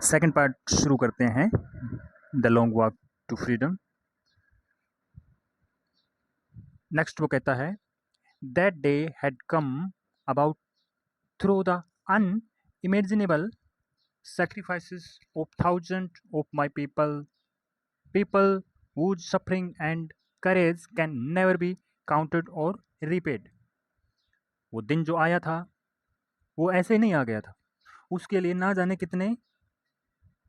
Second part शुरू करते हैं, the long walk to freedom. Next वो कहता है, that day had come about through the unimaginable sacrifices of thousands of my people whose suffering and courage can never be counted or repaid। वो दिन जो आया था वो ऐसे ही नहीं आ गया था, उसके लिए ना जाने कितने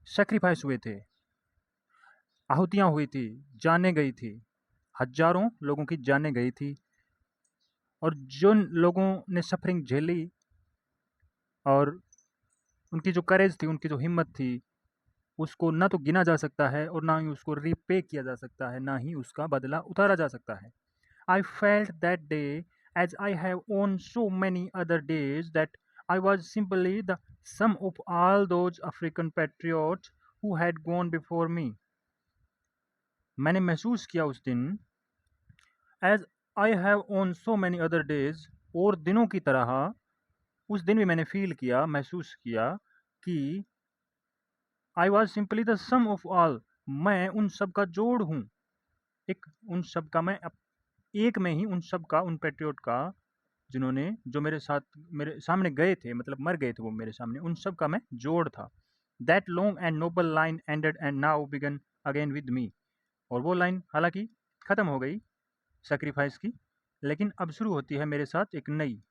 सेक्रीफाइस हुए थे, आहुतियां हुई थी, जाने गई थी, हजारों लोगों की जाने गई थी, और जिन लोगों ने सफरिंग झेली और उनकी जो करेज थी, उनकी जो हिम्मत थी, उसको ना तो गिना जा सकता है और ना ही उसको रिपे किया जा सकता है, ना ही उसका बदला उतारा जा सकता है। I felt that day as I have on so many other days that I was simply the sum of all those African patriots who had gone before me. मैंने महसूस किया उस दिन, as I have on so many other days, और दिनों की तरह उस दिन भी मैंने फील किया, महसूस किया कि I was simply the sum of all, मैं उन सब का जोड़ हूँ, एक उन सब का मैं एक में ही उन सब का, उन पेट्रियोट का जिन्होंने, जो मेरे साथ मेरे सामने गए थे, मतलब मर गए थे वो मेरे सामने, उन सब का मैं जोड़ था। That long and noble line ended and now began again with me. और वो लाइन हालांकि ख़त्म हो गई सेक्रीफाइस की, लेकिन अब शुरू होती है मेरे साथ एक नई।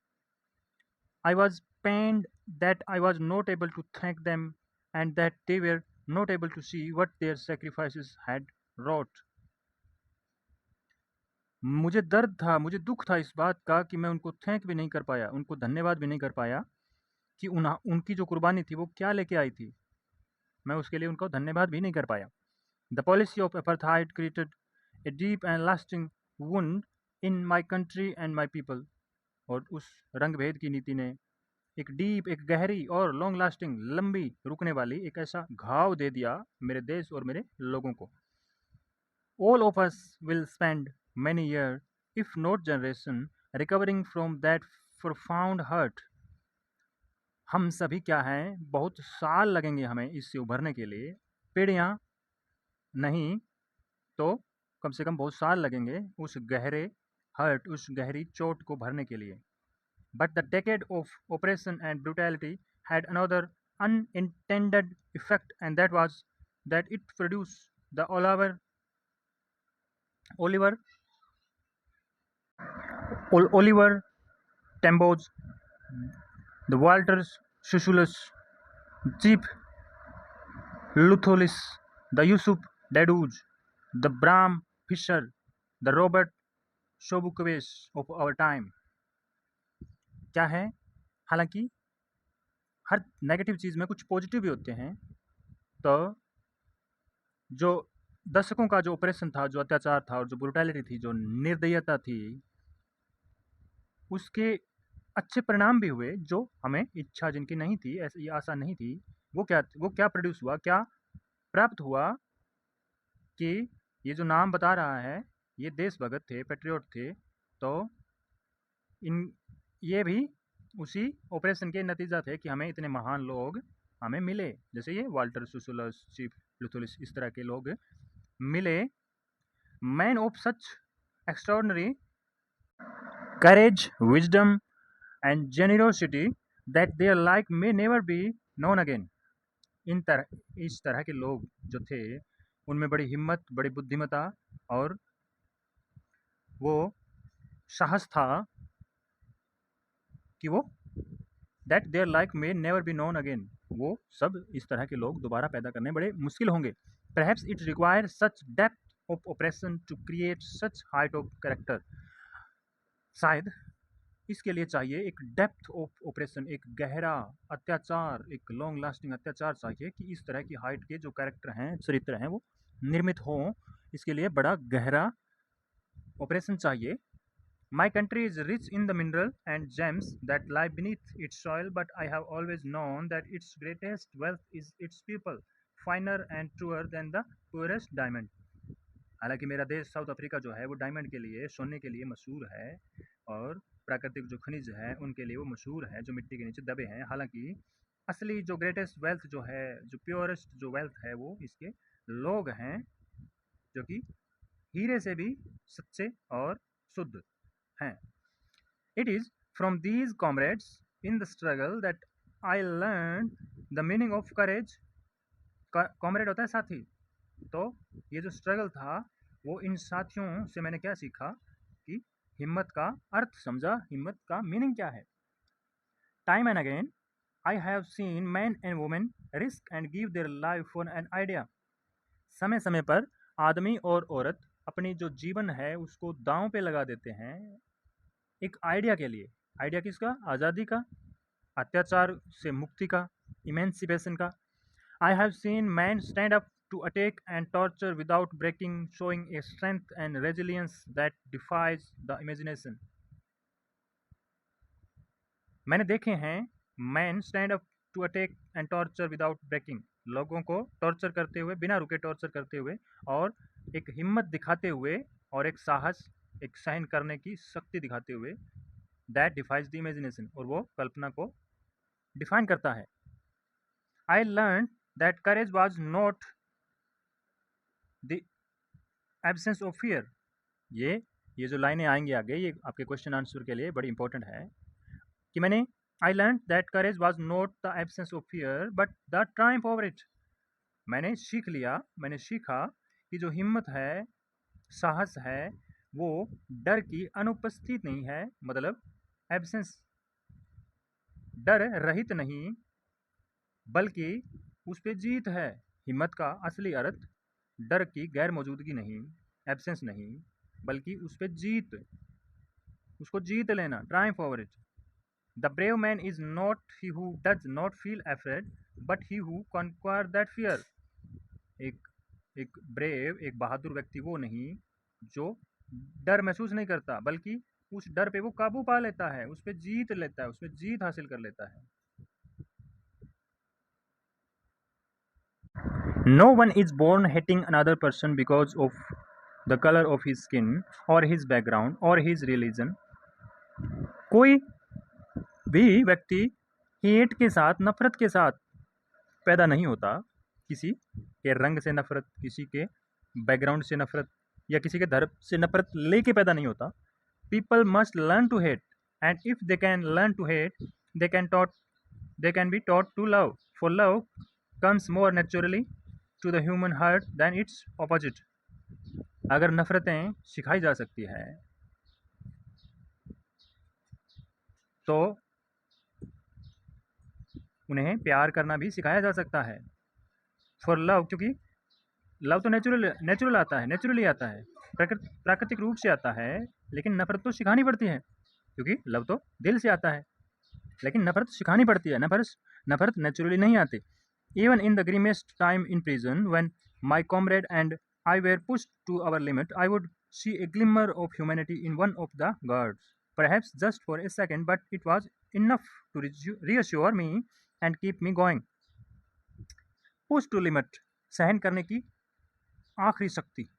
I was pained that I was not able to thank them and that they were not able to see what their sacrifices had wrought। मुझे दर्द था, मुझे दुख था इस बात का कि मैं उनको थैंक भी नहीं कर पाया, उनको धन्यवाद भी नहीं कर पाया कि उनकी जो कुर्बानी थी वो क्या लेके आई थी, मैं उसके लिए उनको धन्यवाद भी नहीं कर पाया। The policy of apartheid created a deep and lasting wound in my country and my people. और उस रंग भेद की नीति ने एक डीप, एक गहरी और लॉन्ग लास्टिंग, लंबी रुकने वाली एक ऐसा घाव दे दिया मेरे देश और मेरे लोगों को। All of us will spend many year if not generation recovering from that profound hurt. हम सभी क्या हैं, बहुत साल लगेंगे हमें इससे उभरने के लिए, पीढ़ियाँ नहीं तो कम से कम बहुत साल लगेंगे उस गहरे हर्ट, उस गहरी चोट को भरने के लिए। But the decade of oppression and brutality had another unintended effect, and that was that it produced the Oliver, Oliver Tambos, the Walters Schuschulus, Chief Lutholis, the Yusuf Dadouj, the Bram Fisher, the Robert Shobukoves of our time। क्या है, हालांकि हर negative चीज़ में कुछ positive भी होते हैं, तो जो दशकों का जो ऑपरेशन था, जो अत्याचार था और जो ब्रुटैलिटी थी, जो निर्दयता थी, उसके अच्छे परिणाम भी हुए, जो हमें इच्छा जिनकी नहीं थी, ऐसी आशा नहीं थी, वो क्या प्रोड्यूस हुआ, क्या प्राप्त हुआ कि ये जो नाम बता रहा है, ये देशभगत थे, पेट्रियोट थे, तो इन ये भी उसी ऑपरेशन के नतीजा थे कि हमें इतने महान लोग हमें मिले, जैसे ये वाल्टर सुसुलस, चीफ लुथुलिस, इस तरह के लोग मिले। Man of such extraordinary courage, wisdom and generosity that their like may never be known again. इस तरह के लोग जो थे, उनमें बड़ी हिम्मत, बड़ी बुद्धिमता और वो साहस था कि वो that their like may never be known again, वो सब इस तरह के लोग दोबारा पैदा करने बड़े मुश्किल होंगे। Perhaps it require such depth of operation to create such height of character. शायद इसके लिए चाहिए एक डेप्थ ऑफ ऑपरेशन, एक गहरा अत्याचार, एक लॉन्ग लास्टिंग अत्याचार चाहिए कि इस तरह की हाइट के जो कैरेक्टर हैं, चरित्र हैं, वो निर्मित हों। इसके लिए बड़ा गहरा ऑपरेशन चाहिए। My country is rich in the mineral and gems that lie beneath its soil, but I have always known that its greatest wealth is its people, finer and truer than the poorest diamond। हालांकि मेरा देश south Africa जो है वो diamond के लिए, सोने के लिए मशहूर है, और प्राकृतिक जो खनिज है उनके लिए वो मशहूर है, जो मिट्टी के नीचे दबे हैं। हालांकि असली जो ग्रेटेस्ट वेल्थ जो है, जो प्योरेस्ट जो वेल्थ है, वो इसके लोग हैं, जो कि हीरे से भी सच्चे और शुद्ध हैं। It is from these comrades in the struggle that I learned the meaning of courage. Comrade होता है साथी, तो ये जो स्ट्रगल था, वो इन साथियों से मैंने क्या सीखा कि हिम्मत का अर्थ समझा, हिम्मत का मीनिंग क्या है। Time and again I have seen man and women risk and give their life for an idea. समय समय पर आदमी और औरत अपनी जो जीवन है उसको दांव पे लगा देते हैं एक आइडिया के लिए। आइडिया किसका? आज़ादी का, अत्याचार से मुक्ति का, इमेंसिपेशन का। I have seen man stand up to attack and torture without breaking, showing a strength and resilience that defies the imagination. मैंने देखे हैं man stand up to attack and torture without breaking, लोगों को torture करते हुए, बिना रुके torture करते हुए, और एक हिम्मत दिखाते हुए, और एक साहस, एक सहन करने की शक्ति दिखाते हुए, दैट डिफाइज द इमेजिनेशन, और वो कल्पना को डिफाइन करता है। I learn that courage was not the absence of fear. ये जो लाइनें आएंगी आगे, ये आपके क्वेश्चन आंसर के लिए बड़ी इंपॉर्टेंट है कि मैंने I learn that courage was not the absence of fear but the Triumph over it. मैंने सीख लिया, मैंने सीखा कि जो हिम्मत है, साहस है, वो डर की अनुपस्थित नहीं है, मतलब एब्सेंस, डर रहित नहीं, बल्कि उस पे जीत है। हिम्मत का असली अर्थ डर की गैर मौजूदगी नहीं, एब्सेंस नहीं, बल्कि उस पे जीत, उसको जीत लेना, triumph over it. The brave man is not he who does not feel afraid but he who conquer that fear. एक ब्रेव, एक बहादुर व्यक्ति वो नहीं जो डर महसूस नहीं करता, बल्कि उस डर पे वो काबू पा लेता है, उस पे जीत लेता है, उस पे जीत हासिल कर लेता है। No one is born hating another person because of the color of his skin or his background or his religion. कोई भी व्यक्ति हेट के साथ, नफरत के साथ पैदा नहीं होता। किसी के रंग से नफरत, किसी के बैकग्राउंड से नफरत, या किसी के धर्म से नफरत लेके पैदा नहीं होता। People must learn to hate, and if they can learn to hate, they can be taught to love. For love comes more naturally to the human heart than its opposite. अगर नफरतें सिखाई जा सकती है तो उन्हें प्यार करना भी सिखाया जा सकता है। फॉर लव, क्योंकि लव तो नेचुरल आता है, नेचुरली आता है, प्राकृतिक रूप से आता है, लेकिन नफरत तो सिखानी पड़ती है, क्योंकि लव तो दिल से आता है, लेकिन नफरत सिखानी पड़ती है। नफरत नेचुरली नहीं आती। Even in the grimmest time in prison, when my comrade and I were pushed to our limit, I would see a glimmer of humanity in one of the guards. Perhaps just for a second, but it was enough to reassure me and keep me going. Push to limit, सहन करने की आखिरी शक्ति,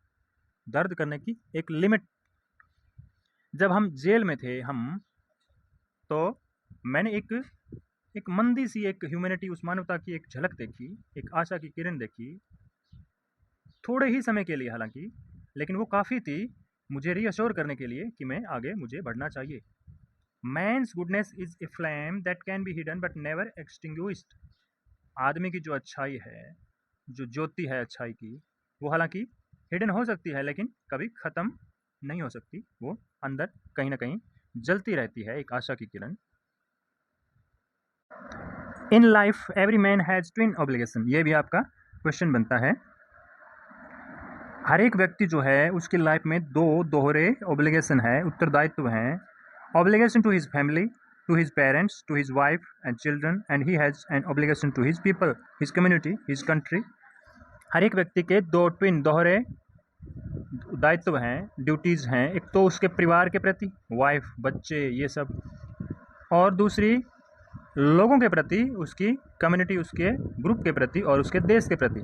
दर्द करने की एक limit. जब हम जेल में थे तो मैंने एक मंदी सी, एक ह्यूमैनिटी, उस मानवता की एक झलक देखी, एक आशा की किरण देखी, थोड़े ही समय के लिए हालांकि, लेकिन वो काफ़ी थी मुझे रीअश्योर करने के लिए कि मैं आगे, मुझे बढ़ना चाहिए। Man's goodness is a flame that can be hidden but never extinguished. आदमी की जो अच्छाई है, जो ज्योति है अच्छाई की, वो हालांकि हिडन हो सकती है, लेकिन कभी ख़त्म नहीं हो सकती, वो अंदर कहीं ना कहीं जलती रहती है, एक आशा की किरण। In life every man has twin obligation, ये भी आपका क्वेश्चन बनता है। हर एक व्यक्ति जो है उसकी लाइफ में दो दोहरे ऑब्लिगेशन है, उत्तरदायित्व हैं। Obligation to his family, to his parents, to his wife and children, and he has an obligation to his people, his community, his country. हर एक व्यक्ति के दो ट्विन, दोहरे दायित्व हैं, ड्यूटीज़ हैं। एक तो उसके परिवार के प्रति, वाइफ, बच्चे, ये सब, और दूसरी लोगों के प्रति, उसकी कम्युनिटी, उसके ग्रुप के प्रति, और उसके देश के प्रति।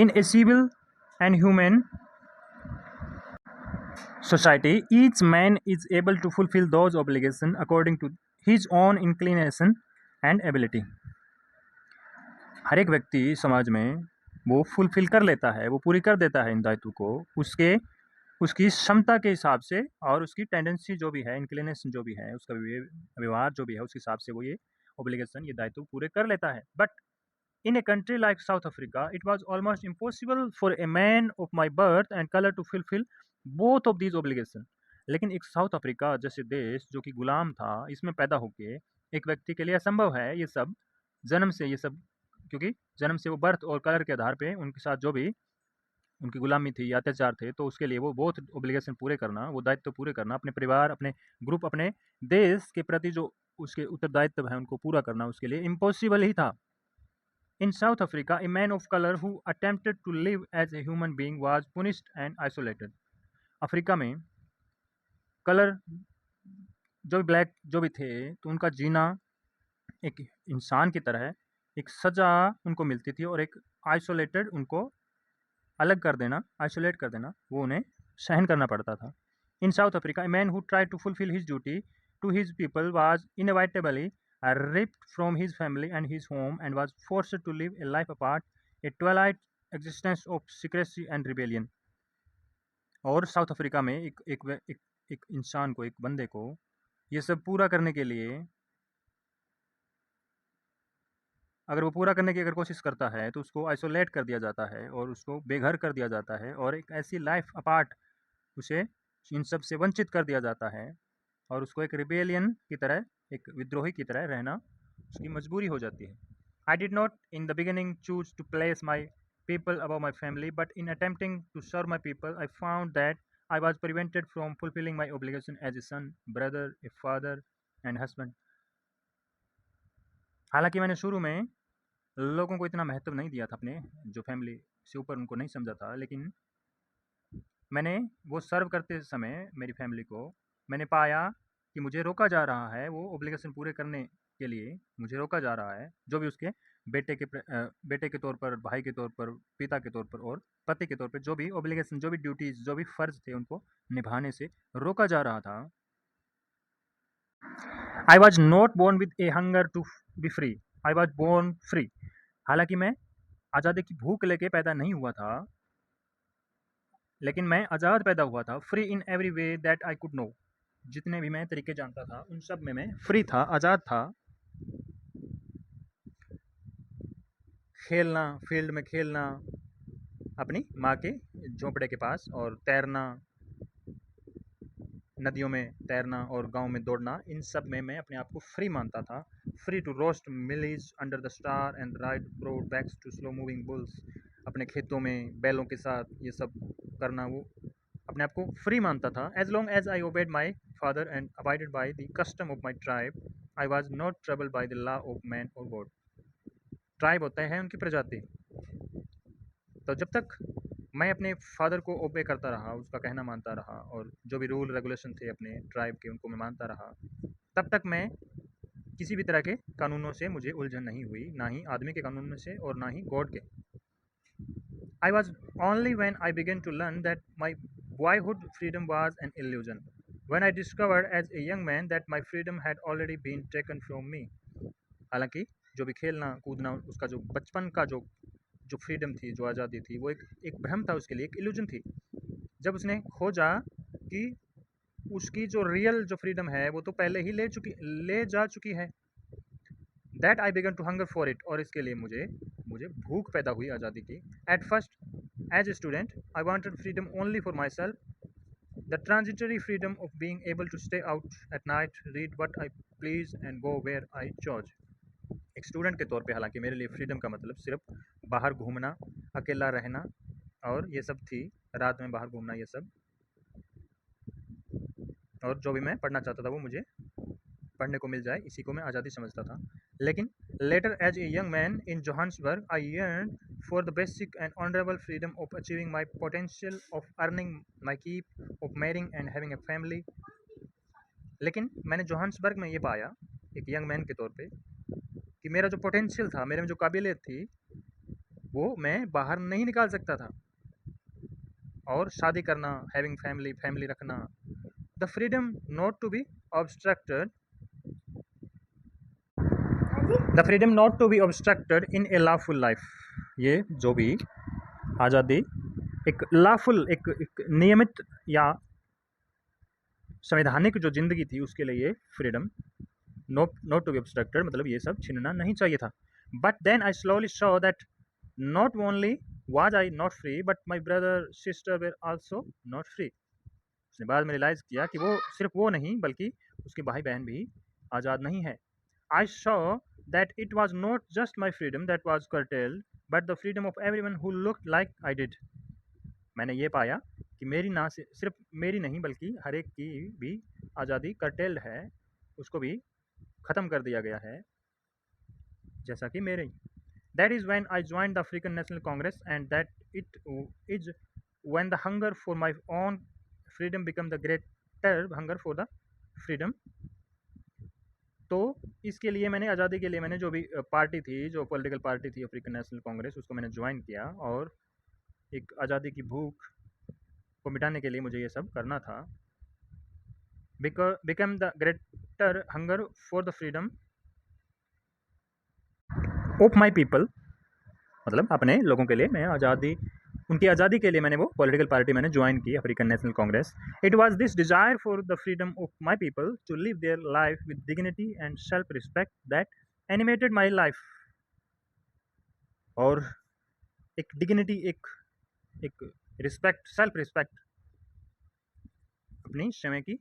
In a civil and human society, each man is able to fulfill those obligations according to his own inclination and ability. हर एक व्यक्ति समाज में वो फुलफ़िल कर लेता है, वो पूरी कर देता है इन दायित्व को, उसकी क्षमता के हिसाब से और उसकी टेंडेंसी जो भी है, इंक्लिनेशन जो भी है, उसका व्यवहार जो भी है, उस हिसाब से वो ये ऑब्लिगेशन, ये दायित्व पूरे कर लेता है। But in a country like South Africa, it was almost impossible for a man of my birth and color to fulfill both of these obligations. लेकिन एक साउथ अफ्रीका जैसे देश जो कि गुलाम था, इसमें पैदा होके एक व्यक्ति के लिए असंभव है ये सब, जन्म से ये सब, क्योंकि जन्म से वो बर्थ और कलर के आधार पे उनके साथ जो भी उनकी गुलामी थी या अत्याचार थे, तो उसके लिए वो बहुत ओब्लिगेशन पूरे करना, वो दायित्व पूरे करना, अपने परिवार, अपने ग्रुप, अपने देश के प्रति जो उसके उत्तरदायित्व है उनको पूरा करना उसके लिए इम्पॉसिबल ही था। In South Africa, a man of color who attempted to live as a human being was punished and isolated. Africa में कलर जो भी ब्लैक जो भी थे, तो उनका जीना एक इंसान की तरह एक सज़ा उनको मिलती थी और एक आइसोलेटेड उनको अलग कर देना, आइसोलेट कर देना, वो उन्हें सहन करना पड़ता था। In South Africa, a man who tried to fulfill his duty to his people was inevitably ripped from his family and his home and was forced to live a life apart, a twilight existence of secrecy and rebellion. और south Africa में एक इंसान को, एक बंदे को ये सब पूरा करने के लिए, अगर वो पूरा करने की अगर कोशिश करता है तो उसको आइसोलेट कर दिया जाता है और उसको बेघर कर दिया जाता है और एक ऐसी लाइफ अपार्ट उसे इन सब से वंचित कर दिया जाता है और उसको एक रिबेलियन की तरह, एक विद्रोही की तरह रहना उसकी मजबूरी हो जाती है। I did not in the beginning choose to place my people above my family, but in attempting to serve my people I found that I was prevented from fulfilling my obligation as a son, brother, a father and husband. हालांकि मैंने शुरू में लोगों को इतना महत्व नहीं दिया था, अपने जो फैमिली से ऊपर उनको नहीं समझा था, लेकिन मैंने वो सर्व करते समय मेरी फैमिली को मैंने पाया कि मुझे रोका जा रहा है, वो ऑब्लिगेशन पूरे करने के लिए मुझे रोका जा रहा है, जो भी उसके बेटे के तौर पर, भाई के तौर पर, पिता के तौर पर और पति के तौर पर जो भी ऑब्लिगेशन, जो भी ड्यूटीज़, जो भी फ़र्ज़ थे उनको निभाने से रोका जा रहा था। I was not born with a hunger to be free, I was born free. हालांकि मैं आज़ादी की भूख लेके पैदा नहीं हुआ था, लेकिन मैं आज़ाद पैदा हुआ था, free in every way that I could know. जितने भी मैं तरीके जानता था उन सब में मैं फ्री था, आज़ाद था। खेलना, फील्ड में खेलना, अपनी माँ के झोंपड़े के पास, और तैरना, नदियों में तैरना और गांव में दौड़ना, इन सब में मैं अपने आप को फ्री मानता था। Free to roast mealies under the star and ride broad backs to slow moving bulls. अपने खेतों में बैलों के साथ ये सब करना, वो अपने आप को फ्री मानता था। As long as I obeyed my father and abided by the custom of my tribe, I was not troubled by the law of man और गॉड। ट्राइब होता है उनकी प्रजाति, तो जब तक मैं अपने फादर को ओबे करता रहा, उसका कहना मानता रहा और जो भी रूल रेगुलेशन थे अपने ट्राइब के उनको मैं मानता रहा, तब तक मैं किसी भी तरह के कानूनों से मुझे उलझन नहीं हुई, ना ही आदमी के कानून में से और ना ही गॉड के। I was only when I began to learn that my boyhood freedom was an illusion, when I discovered as a young man that my freedom had already been taken from me. हालांकि जो भी खेलना कूदना, उसका जो बचपन का जो जो फ्रीडम थी, जो आज़ादी थी, वो एक भ्रम था उसके लिए, एक इल्यूजन थी। जब उसने खोजा कि उसकी जो रियल जो फ्रीडम है वो तो पहले ही ले जा चुकी है, that I began to hunger for it, और इसके लिए मुझे मुझे भूख पैदा हुई आज़ादी की। At first as a student I wanted freedom only for myself, the transitory freedom of being able to stay out at night, read what I please and go where I chose. एक student के तौर पे हालांकि मेरे लिए freedom का मतलब सिर्फ बाहर घूमना, अकेला रहना और ये सब थी, रात में बाहर घूमना ये सब, और जो भी मैं पढ़ना चाहता था वो मुझे पढ़ने को मिल जाए, इसी को मैं आज़ादी समझता था। लेकिन later as a young man in Johannesburg I yearned for the basic and honorable freedom of achieving my potential, of earning my keep, of marrying and having a family. लेकिन मैंने जोहान्सबर्ग में ये पाया एक यंग मैन के तौर पे कि मेरा जो पोटेंशियल था, मेरे में जो काबिलियत थी, वो मैं बाहर नहीं निकाल सकता था, और शादी करना, हैविंग फैमिली, फैमिली रखना, the freedom not to be obstructed the freedom not to be obstructed in a lawful life. ये जो भी आज़ादी एक लॉफुल एक नियमित या संवैधानिक जो ज़िंदगी थी उसके लिए ये freedom not to be obstructed मतलब ये सब छीनना नहीं चाहिए था। But then I slowly saw that not only was I not free but my brother sister were also not free. उसने बाद में रियलाइज़ किया कि वो सिर्फ वो नहीं बल्कि उसके भाई बहन भी आज़ाद नहीं है। I saw that it was not just my freedom that was curtailed but the freedom of everyone who looked like I did. मैंने ये पाया कि मेरी ना सिर्फ मेरी नहीं बल्कि हर एक की भी आज़ादी curtailed है, उसको भी ख़त्म कर दिया गया है जैसा कि मेरे। That is when I join the African National Congress and that it is when the hunger for my own freedom become the greater hunger for the freedom. तो इसके लिए मैंने आज़ादी के लिए मैंने जो भी पार्टी थी, जो पॉलिटिकल पार्टी थी अफ्रीकन नेशनल कांग्रेस, उसको मैंने ज्वाइन किया और एक आज़ादी की भूख को मिटाने के लिए मुझे ये सब करना था। Become the greater hunger for the freedom of my people, मतलब अपने लोगों के लिए मैं आज़ादी उनकी आज़ादी के लिए मैंने वो पॉलिटिकल पार्टी मैंने ज्वाइन की African National Congress. It was this desire for the freedom of my people to live their life with dignity and self respect that animated my life. और एक डिग्निटी एक रिस्पेक्ट, सेल्फ रिस्पेक्ट, अपनी समय की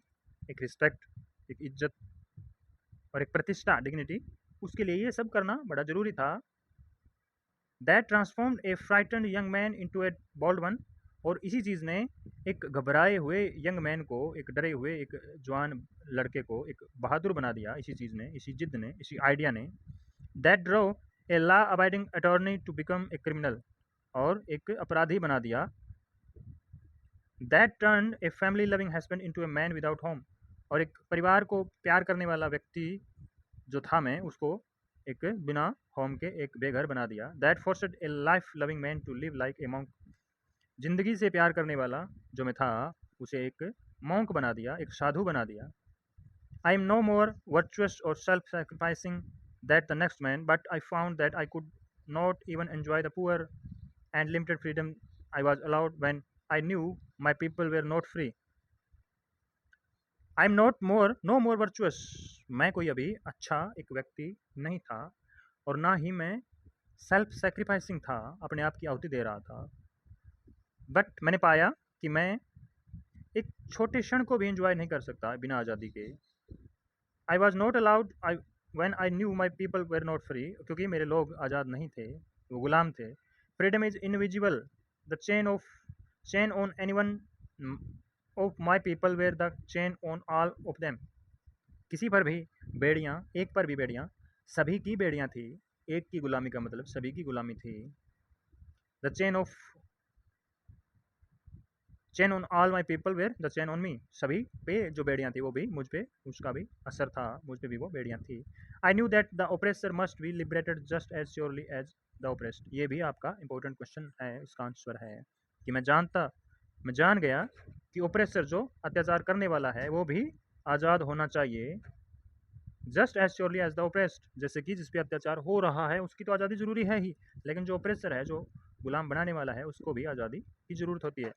एक respect, एक इज्जत और एक प्रतिष्ठा, डिग्निटी, उसके लिए ये सब करना बड़ा ज़रूरी था। That transformed a frightened young man into a bold one. और इसी चीज़ ने एक घबराए हुए यंग मैन को, एक डरे हुए एक जवान लड़के को एक बहादुर बना दिया। इसी चीज़ ने, इसी जिद ने, इसी आइडिया ने। That drew a law abiding attorney to become a criminal, और एक अपराधी बना दिया। That turn a family loving husband into a man without home. और एक परिवार को प्यार करने वाला व्यक्ति जो था मैं, उसको एक बिना होम के एक बेघर बना दिया। That forced a life loving man to live like a monk. जिंदगी से प्यार करने वाला जो मैं था उसे एक मॉन्क बना दिया, एक साधु बना दिया। I am no more virtuous और self sacrificing that the next man but I found that I could not even enjoy the poor and limited freedom I was allowed when I knew my people were not free. I am not more no more virtuous. मैं कोई अभी अच्छा एक व्यक्ति नहीं था और ना ही मैं सेल्फ सेक्रीफाइसिंग था, अपने आप की आहुति दे रहा था। बट मैंने पाया कि मैं एक छोटे क्षण को भी इंजॉय नहीं कर सकता बिना आज़ादी के। I was not allowed I when I knew my people were not free, क्योंकि मेरे लोग आज़ाद नहीं थे, वो गुलाम थे। Freedom is invisible the chain on any one of my people were the chain on all of them. किसी पर भी बेड़ियाँ, एक पर भी बेड़ियाँ, सभी की बेड़ियाँ थी। एक की गुलामी का मतलब सभी की गुलामी थी। The chain on all my people were the chain on me. सभी पे जो बेड़ियाँ थी वो भी मुझ पे, उसका भी असर था, मुझ पे भी वो बेड़ियाँ थी। I knew that the oppressor must be liberated just as surely as the oppressed. ये भी आपका इंपॉर्टेंट क्वेश्चन है, इसका आंसर है कि मैं जान गया कि ओप्रेसर जो अत्याचार करने वाला है वो भी आज़ाद होना चाहिए। Just as surely as the oppressed, जैसे कि जिस पे अत्याचार हो रहा है उसकी तो आज़ादी ज़रूरी है ही, लेकिन जो ओप्रेसर है, जो गुलाम बनाने वाला है, उसको भी आज़ादी की ज़रूरत होती है।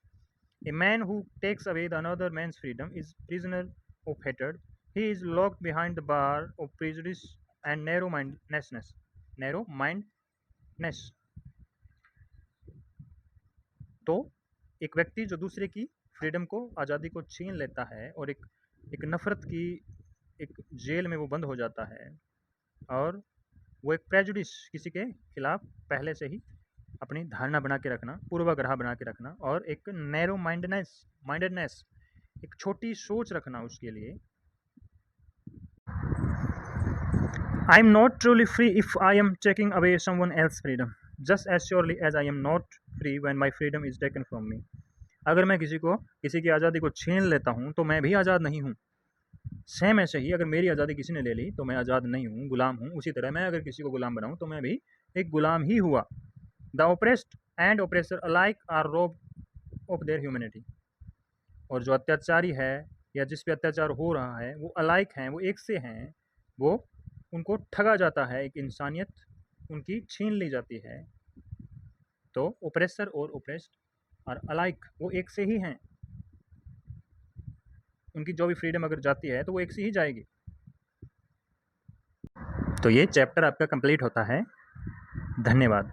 A man who takes away the another man's freedom is prisoner of hatred. He is locked behind the bar of prejudice and narrow-mindedness. Narrow-mindedness. तो एक व्यक्ति जो दूसरे की फ्रीडम को, आज़ादी को छीन लेता है और एक नफ़रत की एक जेल में वो बंद हो जाता है, और वो एक प्रेजुडिस, किसी के खिलाफ पहले से ही अपनी धारणा बना के रखना, पूर्वाग्रह बना के रखना, और एक नैरो माइंडेडनेस, एक छोटी सोच रखना उसके लिए। I am not truly free if I am taking away someone else freedom just as surely as I am not free when my freedom is taken from me. अगर मैं किसी की आज़ादी को छीन लेता हूँ तो मैं भी आज़ाद नहीं हूँ। सेम ऐसे ही अगर मेरी आज़ादी किसी ने ले ली तो मैं आज़ाद नहीं हूँ, गुलाम हूँ। उसी तरह मैं अगर किसी को गुलाम बनाऊँ तो मैं भी एक गुलाम ही हुआ। The oppressed and oppressor alike are robbed of their humanity. और जो अत्याचारी है या जिस पे अत्याचार हो रहा है वो अलाइक हैं, वो एक से हैं, वो उनको ठगा जाता है, एक इंसानियत उनकी छीन ली जाती है, तो ओप्रेसर और ओप्रेस्ड और अलाइक वो एक से ही हैं। उनकी जो भी फ्रीडम अगर जाती है तो वो एक से ही जाएगी। तो ये चैप्टर आपका कंप्लीट होता है। धन्यवाद।